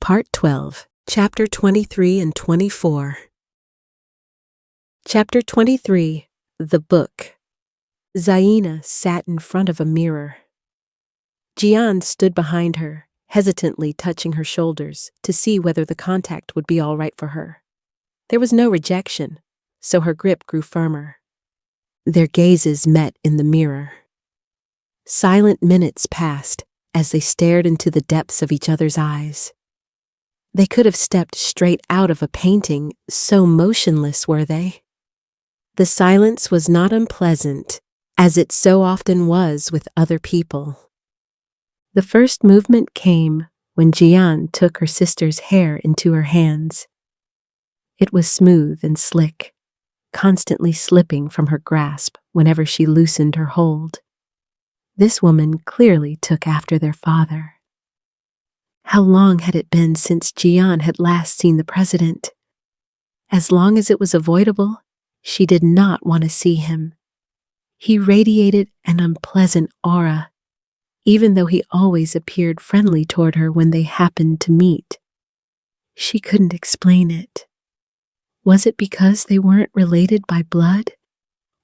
Part 12, Chapter 23 and 24. Chapter 23, The Book. Zaina sat in front of a mirror. Jiyan stood behind her, hesitantly touching her shoulders to see whether the contact would be all right for her. There was no rejection, so her grip grew firmer. Their gazes met in the mirror. Silent minutes passed as they stared into the depths of each other's eyes. They could have stepped straight out of a painting, so motionless were they. The silence was not unpleasant, as it so often was with other people. The first movement came when Jiyan took her sister's hair into her hands. It was smooth and slick, constantly slipping from her grasp whenever she loosened her hold. This woman clearly took after their father. How long had it been since Jiyan had last seen the president? As long as it was avoidable, she did not want to see him. He radiated an unpleasant aura, even though he always appeared friendly toward her when they happened to meet. She couldn't explain it. Was it because they weren't related by blood?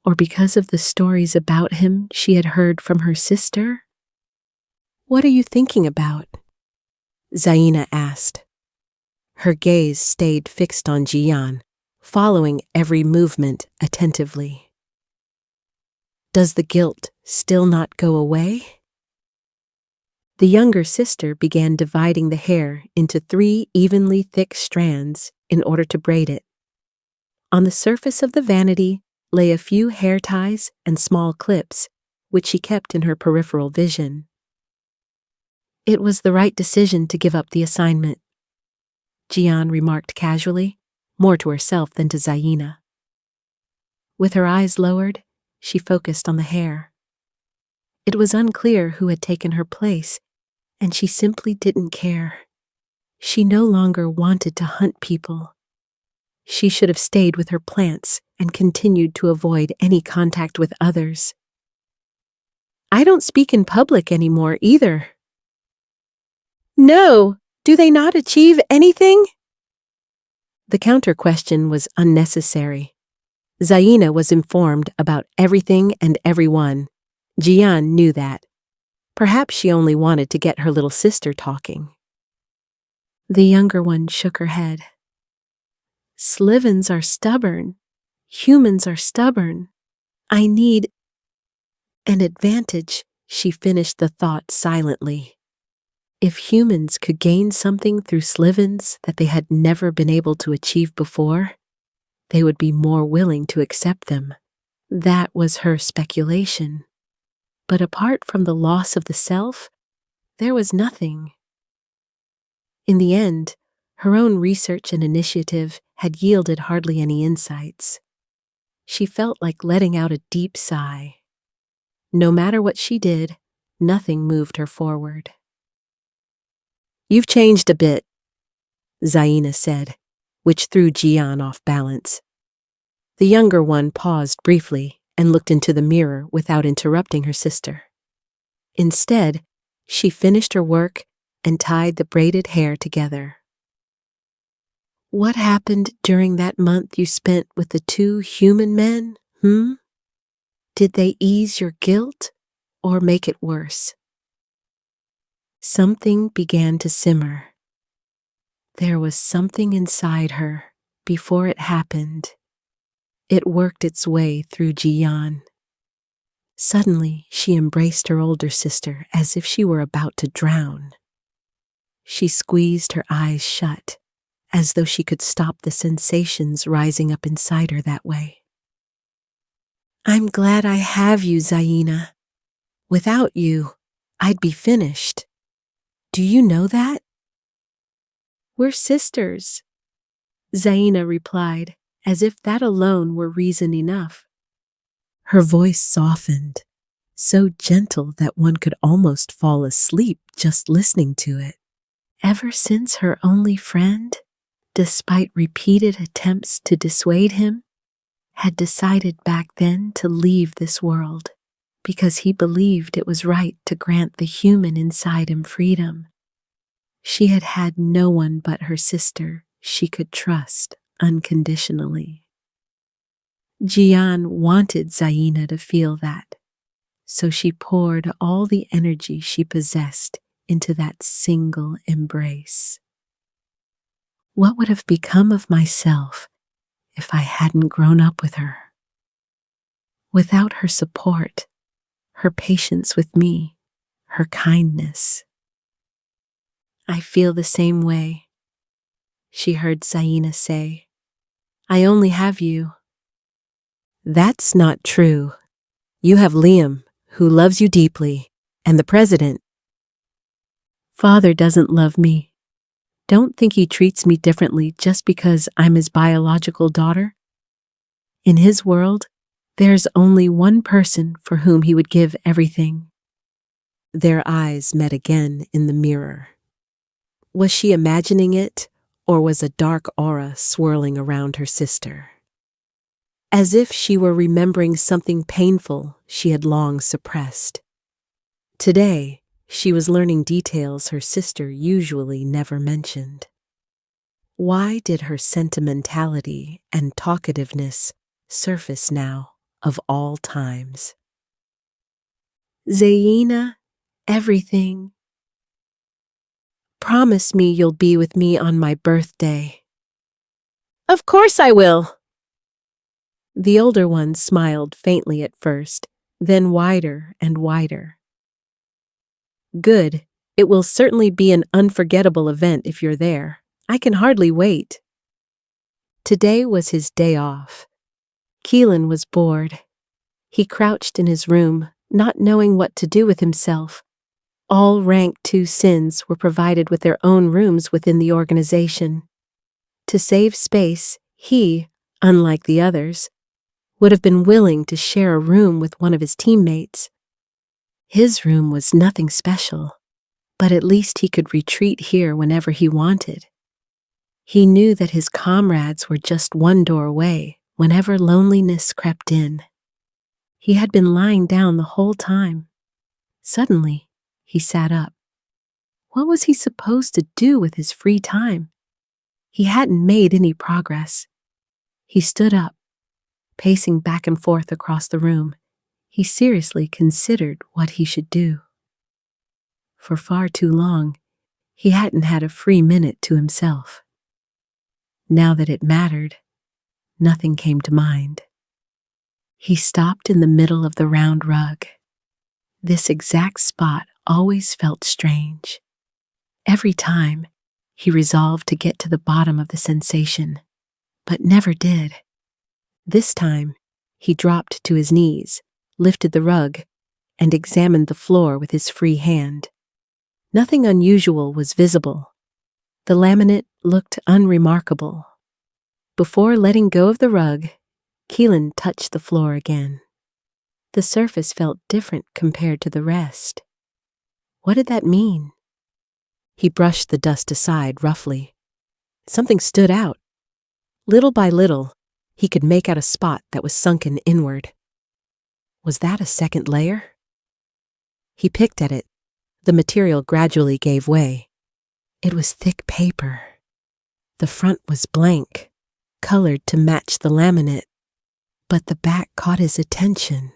Or because of the stories about him she had heard from her sister? "What are you thinking about?" Zaina asked. Her gaze stayed fixed on Jiyan, following every movement attentively. "Does the guilt still not go away?" The younger sister began dividing the hair into 3 evenly thick strands in order to braid it. On the surface of the vanity lay a few hair ties and small clips, which she kept in her peripheral vision. "It was the right decision to give up the assignment," Jiyan remarked casually, more to herself than to Zaina. With her eyes lowered, she focused on the hair. It was unclear who had taken her place, and she simply didn't care. She no longer wanted to hunt people. She should have stayed with her plants and continued to avoid any contact with others. "I don't speak in public anymore either." "No, do they not achieve anything?" The counter-question was unnecessary. Zaina was informed about everything and everyone. Jiyan knew that. Perhaps she only wanted to get her little sister talking. The younger one shook her head. "Slivons are stubborn. Humans are stubborn. I need an advantage," she finished the thought silently. If humans could gain something through Slivons that they had never been able to achieve before, they would be more willing to accept them. That was her speculation. But apart from the loss of the self, there was nothing. In the end, her own research and initiative had yielded hardly any insights. She felt like letting out a deep sigh. No matter what she did, nothing moved her forward. "You've changed a bit," Zaina said, which threw Jiyan off balance. The younger one paused briefly and looked into the mirror without interrupting her sister. Instead, she finished her work and tied the braided hair together. "What happened during that month you spent with the 2 human men, Did they ease your guilt or make it worse?" Something began to simmer. There was something inside her before it happened. It worked its way through Jiyan. Suddenly, she embraced her older sister as if she were about to drown. She squeezed her eyes shut, as though she could stop the sensations rising up inside her that way. "I'm glad I have you, Zaina. Without you, I'd be finished. Do you know that?" "We're sisters," Zaina replied, as if that alone were reason enough. Her voice softened, so gentle that one could almost fall asleep just listening to it. Ever since her only friend, despite repeated attempts to dissuade him, had decided back then to leave this world because he believed it was right to grant the human inside him freedom. She had had no one but her sister she could trust unconditionally. Jiyan wanted Zaina to feel that, so she poured all the energy she possessed into that single embrace. What would have become of myself if I hadn't grown up with her? Without her support, her patience with me, her kindness. I feel the same way, she heard Zaina say. I only have you. That's not true. You have Liam, who loves you deeply, and the president. Father doesn't love me. Don't think he treats me differently just because I'm his biological daughter. In his world, there's only one person for whom he would give everything. Their eyes met again in the mirror. Was she imagining it, or was a dark aura swirling around her sister? As if she were remembering something painful she had long suppressed. Today, she was learning details her sister usually never mentioned. Why did her sentimentality and talkativeness surface now, of all times? Zaina, everything. Promise me you'll be with me on my birthday. Of course I will. The older one smiled faintly at first, then wider and wider. Good. It will certainly be an unforgettable event if you're there. I can hardly wait. Today was his day off. Kilan was bored. He crouched in his room, not knowing what to do with himself. All Rank 2 Sins were provided with their own rooms within the organization. To save space, he, unlike the others, would have been willing to share a room with one of his teammates. His room was nothing special, but at least he could retreat here whenever he wanted. He knew that his comrades were just one door away whenever loneliness crept in. He had been lying down the whole time. Suddenly, he sat up. What was he supposed to do with his free time? He hadn't made any progress. He stood up, pacing back and forth across the room. He seriously considered what he should do. For far too long, he hadn't had a free minute to himself. Now that it mattered, nothing came to mind. He stopped in the middle of the round rug. This exact spot always felt strange. Every time, he resolved to get to the bottom of the sensation, but never did. This time, he dropped to his knees, lifted the rug, and examined the floor with his free hand. Nothing unusual was visible. The laminate looked unremarkable. Before letting go of the rug, Kilan touched the floor again. The surface felt different compared to the rest. What did that mean? He brushed the dust aside roughly. Something stood out. Little by little, he could make out a spot that was sunken inward. Was that a second layer? He picked at it. The material gradually gave way. It was thick paper. The front was blank, colored to match the laminate, but the back caught his attention.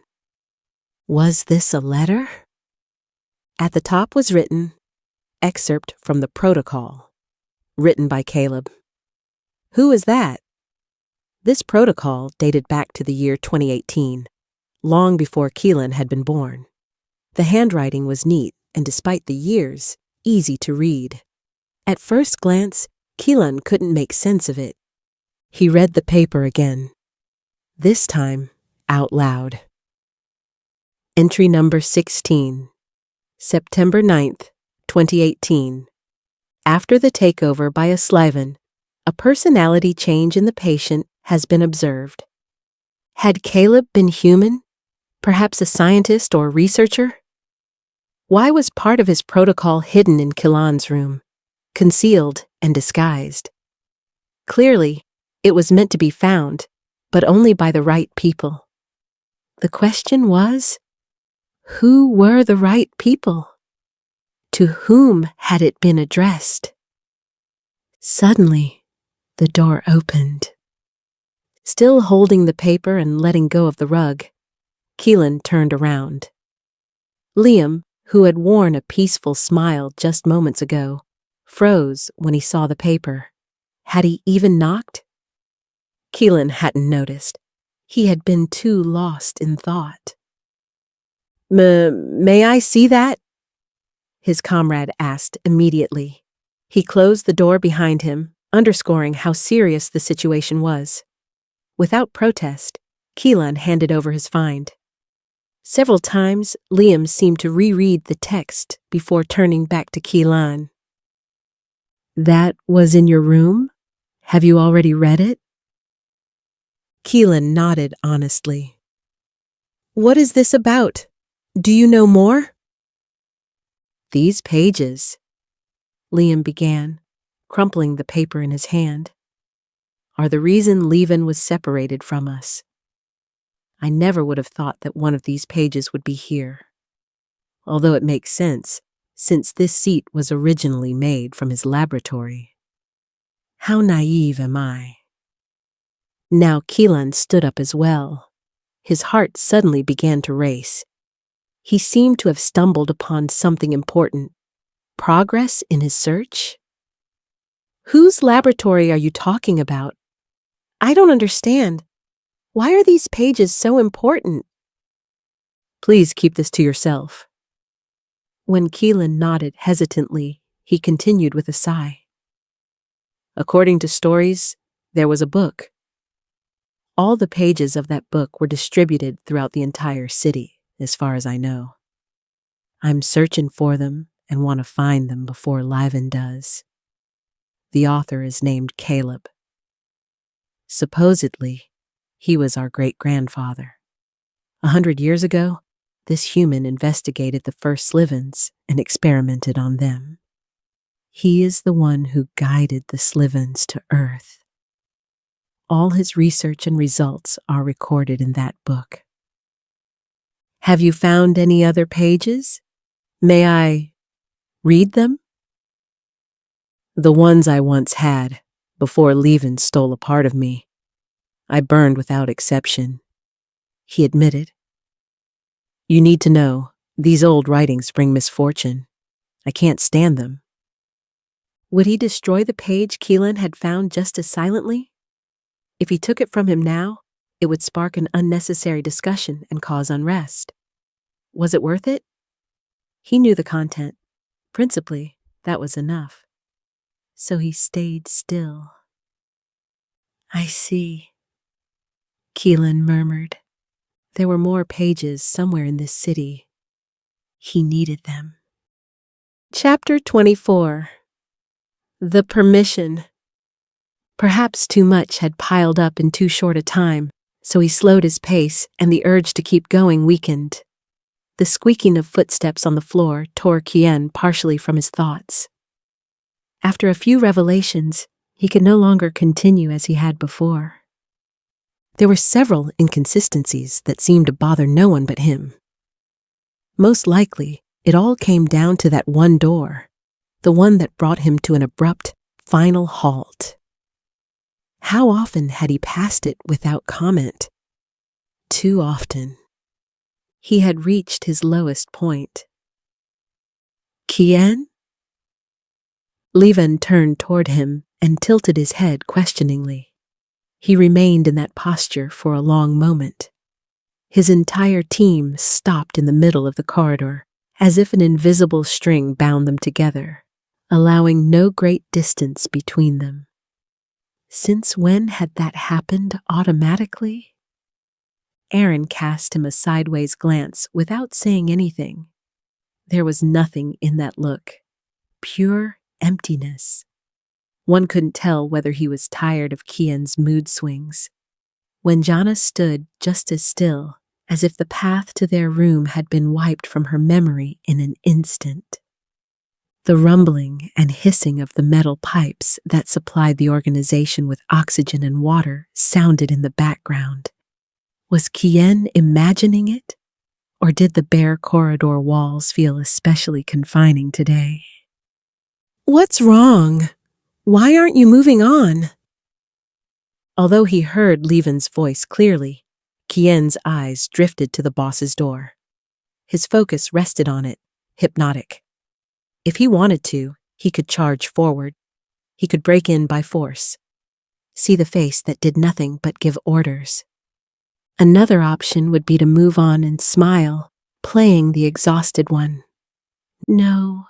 Was this a letter? At the top was written, "Excerpt from the Protocol," written by Caleb. Who is that? This protocol dated back to the year 2018, long before Kilan had been born. The handwriting was neat and, despite the years, easy to read. At first glance, Kilan couldn't make sense of it. He read the paper again, this time out loud. Entry number 16, September 9th, 2018. After the takeover by a Slivon, a personality change in the patient has been observed. Had Caleb been human? Perhaps a scientist or researcher? Why was part of his protocol hidden in Kilan's room, concealed and disguised? Clearly, it was meant to be found, but only by the right people. The question was, who were the right people? To whom had it been addressed? Suddenly, the door opened. Still holding the paper and letting go of the rug, Kilan turned around. Liam, who had worn a peaceful smile just moments ago, froze when he saw the paper. Had he even knocked? Kilan hadn't noticed. He had been too lost in thought. May I see that?" his comrade asked immediately. He closed the door behind him, underscoring how serious the situation was. Without protest, Kilan handed over his find. Several times, Liam seemed to reread the text before turning back to Kilan. "That was in your room? Have you already read it?" Kilan nodded honestly. "What is this about? Do you know more?" "These pages," Liam began, crumpling the paper in his hand, "are the reason Slivon was separated from us. I never would have thought that one of these pages would be here. Although it makes sense, since this seat was originally made from his laboratory. How naive am I?" Now Kilan stood up as well. His heart suddenly began to race. He seemed to have stumbled upon something important. Progress in his search? "Whose laboratory are you talking about? I don't understand. Why are these pages so important?" "Please keep this to yourself." When Kilan nodded hesitantly, he continued with a sigh. "According to stories, there was a book. All the pages of that book were distributed throughout the entire city, as far as I know. I'm searching for them and want to find them before Slivon does. The author is named Caleb. Supposedly, he was our great-grandfather. 100 years ago, this human investigated the first Slivons and experimented on them. He is the one who guided the Slivons to Earth. All his research and results are recorded in that book. Have you found any other pages? May I read them?" "The ones I once had, before Slivon stole a part of me. I burned without exception," he admitted. "You need to know, these old writings bring misfortune. I can't stand them." Would he destroy the page Kilan had found just as silently? If he took it from him now, it would spark an unnecessary discussion and cause unrest. Was it worth it? He knew the content. Principally, that was enough. So he stayed still. "I see," Kilan murmured. There were more pages somewhere in this city. He needed them. Chapter 24. The Permission. Perhaps too much had piled up in too short a time, so he slowed his pace and the urge to keep going weakened. The squeaking of footsteps on the floor tore Jiyan partially from his thoughts. After a few revelations, he could no longer continue as he had before. There were several inconsistencies that seemed to bother no one but him. Most likely, it all came down to that one door, the one that brought him to an abrupt, final halt. How often had he passed it without comment? Too often. He had reached his lowest point. "Jiyan?" Slivon turned toward him and tilted his head questioningly. He remained in that posture for a long moment. His entire team stopped in the middle of the corridor, as if an invisible string bound them together, allowing no great distance between them. Since when had that happened automatically? Aaron cast him a sideways glance without saying anything. There was nothing in that look. Pure emptiness. One couldn't tell whether he was tired of Kian's mood swings. When Jana stood just as still, as if the path to their room had been wiped from her memory in an instant. The rumbling and hissing of the metal pipes that supplied the organization with oxygen and water sounded in the background. Was Jiyan imagining it? Or did the bare corridor walls feel especially confining today? What's wrong? Why aren't you moving on? Although he heard Slivon's voice clearly, Kian's eyes drifted to the boss's door. His focus rested on it, hypnotic. If he wanted to, he could charge forward. He could break in by force. See the face that did nothing but give orders. Another option would be to move on and smile, playing the exhausted one. No,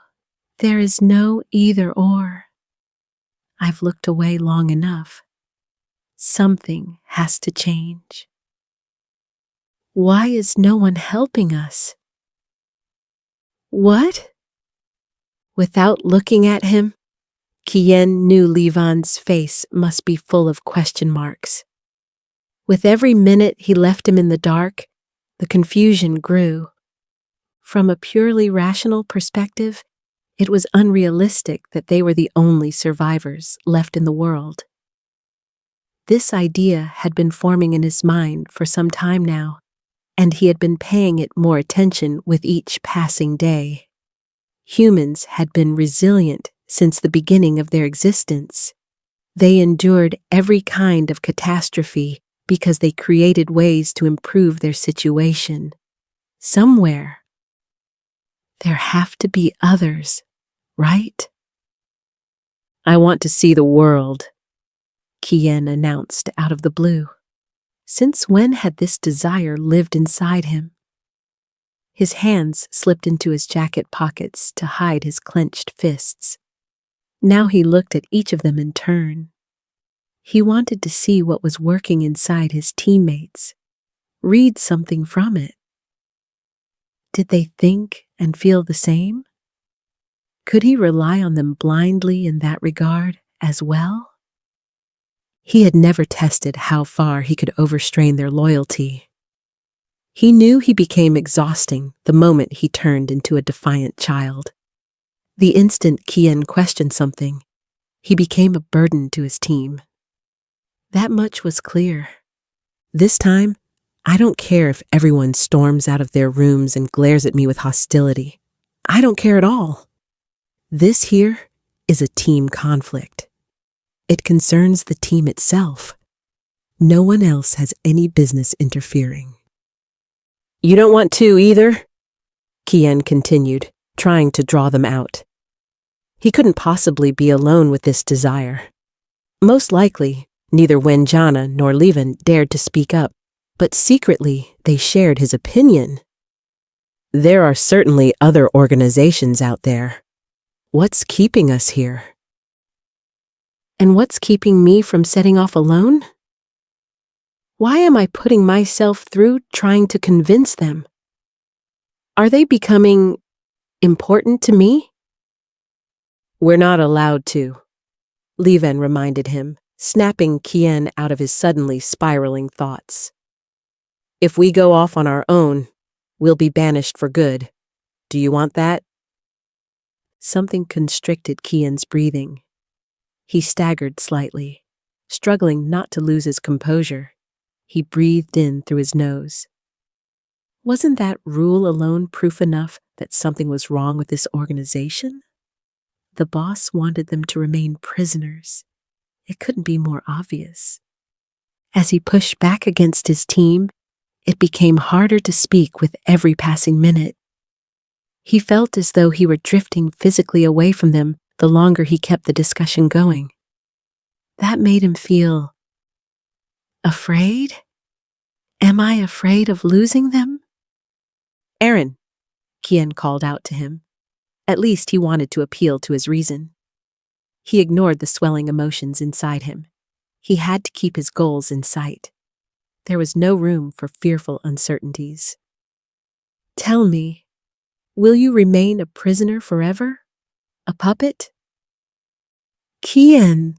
there is no either or. I've looked away long enough. Something has to change. Why is no one helping us? What? Without looking at him, Kian knew Slivon's face must be full of question marks. With every minute he left him in the dark, the confusion grew. From a purely rational perspective, it was unrealistic that they were the only survivors left in the world. This idea had been forming in his mind for some time now, and he had been paying it more attention with each passing day. Humans had been resilient since the beginning of their existence. They endured every kind of catastrophe because they created ways to improve their situation. Somewhere, there have to be others, right? I want to see the world, Kian announced out of the blue. Since when had this desire lived inside him? His hands slipped into his jacket pockets to hide his clenched fists. Now he looked at each of them in turn. He wanted to see what was working inside his teammates, read something from it. Did they think and feel the same? Could he rely on them blindly in that regard as well? He had never tested how far he could overstrain their loyalty. He knew he became exhausting the moment he turned into a defiant child. The instant Kian questioned something, he became a burden to his team. That much was clear. This time, I don't care if everyone storms out of their rooms and glares at me with hostility. I don't care at all. This here is a team conflict. It concerns the team itself. No one else has any business interfering. You don't want to either? Kian continued, trying to draw them out. He couldn't possibly be alone with this desire. Most likely, neither Wenjana nor Slivon dared to speak up, but secretly they shared his opinion. There are certainly other organizations out there. What's keeping us here? And what's keeping me from setting off alone? Why am I putting myself through trying to convince them? Are they becoming important to me? We're not allowed to, Slivon reminded him, snapping Kian out of his suddenly spiraling thoughts. If we go off on our own, we'll be banished for good. Do you want that? Something constricted Kian's breathing. He staggered slightly, struggling not to lose his composure. He breathed in through his nose. Wasn't that rule alone proof enough that something was wrong with this organization? The boss wanted them to remain prisoners. It couldn't be more obvious. As he pushed back against his team, it became harder to speak with every passing minute. He felt as though he were drifting physically away from them the longer he kept the discussion going. That made him feel afraid? Am I afraid of losing them? Aaron, Kian called out to him. At least he wanted to appeal to his reason. He ignored the swelling emotions inside him. He had to keep his goals in sight. There was no room for fearful uncertainties. Tell me, will you remain a prisoner forever? A puppet? Kian,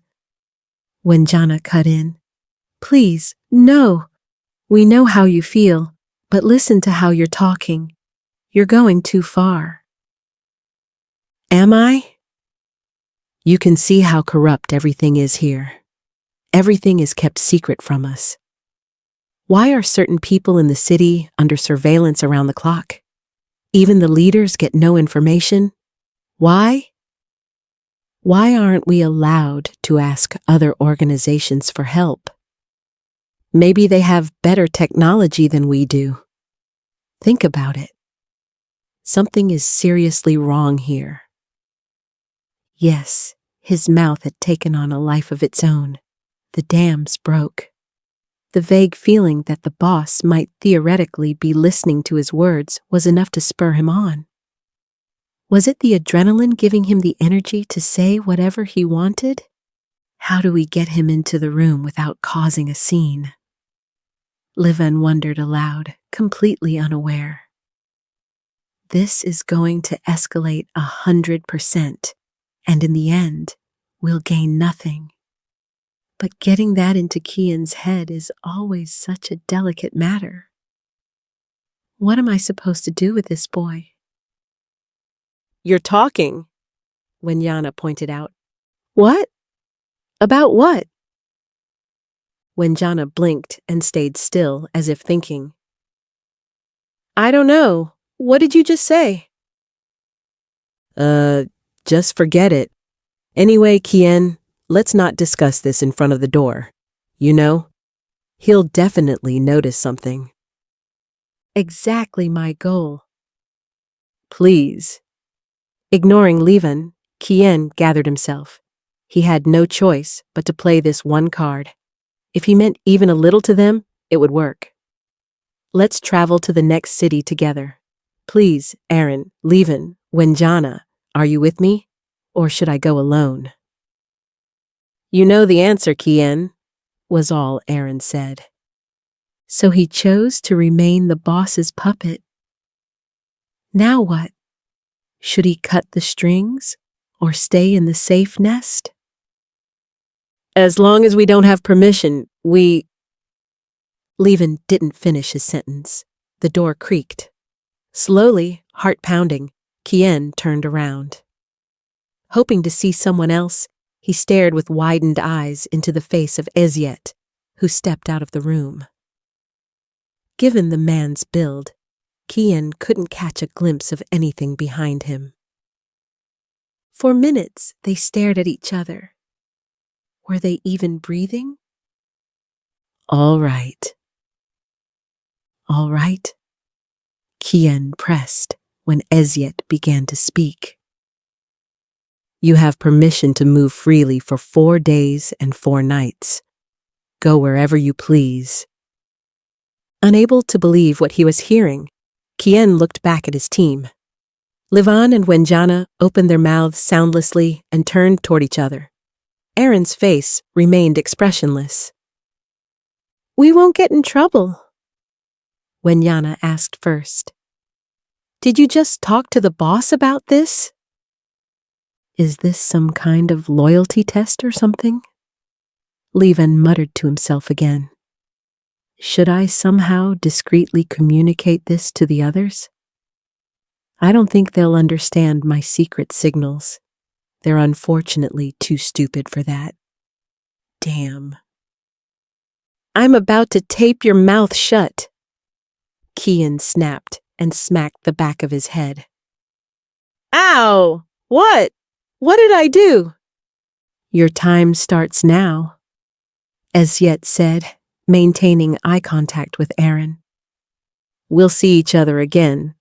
Wenjana cut in. Please, no. We know how you feel, but listen to how you're talking. You're going too far. Am I? You can see how corrupt everything is here. Everything is kept secret from us. Why are certain people in the city under surveillance around the clock? Even the leaders get no information. Why? Why aren't we allowed to ask other organizations for help? Maybe they have better technology than we do. Think about it. Something is seriously wrong here. Yes, his mouth had taken on a life of its own. The dams broke. The vague feeling that the boss might theoretically be listening to his words was enough to spur him on. Was it the adrenaline giving him the energy to say whatever he wanted? How do we get him into the room without causing a scene? Slivon wondered aloud, completely unaware. This is going to escalate 100%, and in the end, we'll gain nothing. But getting that into Kian's head is always such a delicate matter. What am I supposed to do with this boy? You're talking, Wenyana pointed out. What? About what? Wenyana blinked and stayed still as if thinking. I don't know. What did you just say? Just forget it. Anyway, Kian, let's not discuss this in front of the door. You know, he'll definitely notice something. Exactly my goal. Please. Ignoring Slivon, Kian gathered himself. He had no choice but to play this one card. If he meant even a little to them, it would work. Let's travel to the next city together. Please, Aaron, Slivon, Wenyana, are you with me? Or should I go alone? You know the answer, Kian, was all Aaron said. So he chose to remain the boss's puppet. Now what? Should he cut the strings or stay in the safe nest? As long as we don't have permission, Slivon didn't finish his sentence. The door creaked. Slowly, heart pounding, Kian turned around. Hoping to see someone else, he stared with widened eyes into the face of Eziet, who stepped out of the room. Given the man's build, Kian couldn't catch a glimpse of anything behind him. For minutes, they stared at each other. Were they even breathing? All right. All right. Kian pressed when Eziet began to speak. You have permission to move freely for 4 days and 4 nights. Go wherever you please. Unable to believe what he was hearing, Kian looked back at his team. Slivon and Wenyana opened their mouths soundlessly and turned toward each other. Aaron's face remained expressionless. We won't get in trouble, Wenyana asked first. Did you just talk to the boss about this? Is this some kind of loyalty test or something? Slivon muttered to himself again. Should I somehow discreetly communicate this to the others? I don't think they'll understand my secret signals. They're unfortunately too stupid for that. Damn. I'm about to tape your mouth shut. Kian snapped and smacked the back of his head. Ow! What? What did I do? Your time starts now, Eziet said, maintaining eye contact with Aaron. We'll see each other again.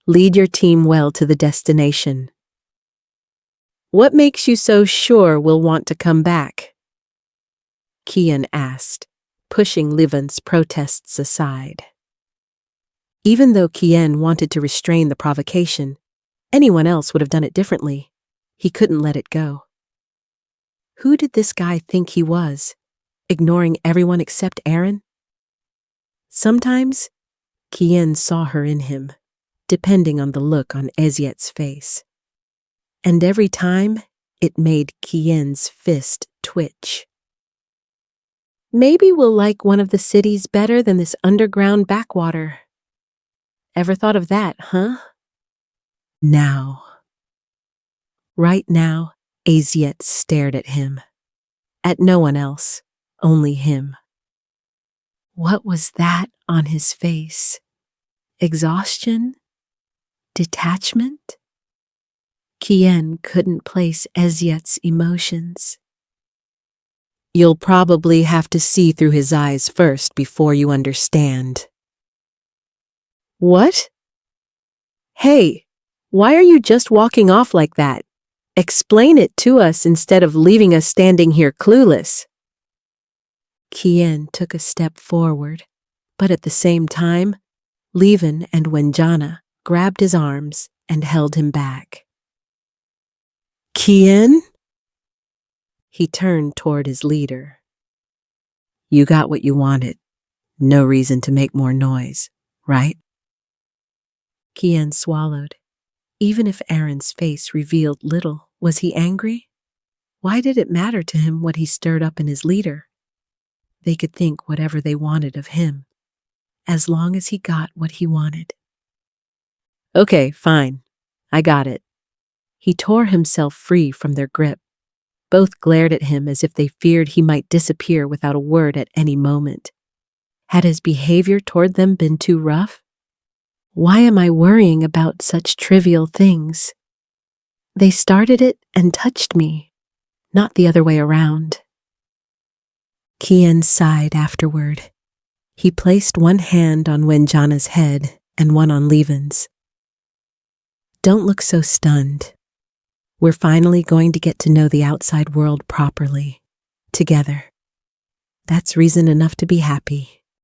Lead your team well to the destination. What makes you so sure we'll want to come back? Kian asked, pushing Slivon's protests aside. Even though Kian wanted to restrain the provocation, anyone else would have done it differently. He couldn't let it go. Who did this guy think he was, ignoring everyone except Aaron? Sometimes, Kian saw her in him, depending on the look on Eziet's face. And every time, it made Kian's fist twitch. Maybe we'll like one of the cities better than this underground backwater. Ever thought of that, huh? Now. Right now, Eziet stared at him. At no one else, only him. What was that on his face? Exhaustion? Detachment? Kian couldn't place Eziet's emotions. You'll probably have to see through his eyes first before you understand. What? Hey, why are you just walking off like that? Explain it to us instead of leaving us standing here clueless. Kian took a step forward, but at the same time, Slivon and Wenjana grabbed his arms and held him back. Kian? He turned toward his leader. You got what you wanted. No reason to make more noise, right? Kian swallowed. Even if Aaron's face revealed little, was he angry? Why did it matter to him what he stirred up in his leader? They could think whatever they wanted of him, as long as he got what he wanted. Okay, fine. I got it. He tore himself free from their grip. Both glared at him as if they feared he might disappear without a word at any moment. Had his behavior toward them been too rough? Why am I worrying about such trivial things? They started it and touched me, not the other way around. Kian sighed afterward. He placed one hand on Wenjana's head and one on Slivon's. Don't look so stunned. We're finally going to get to know the outside world properly, together. That's reason enough to be happy.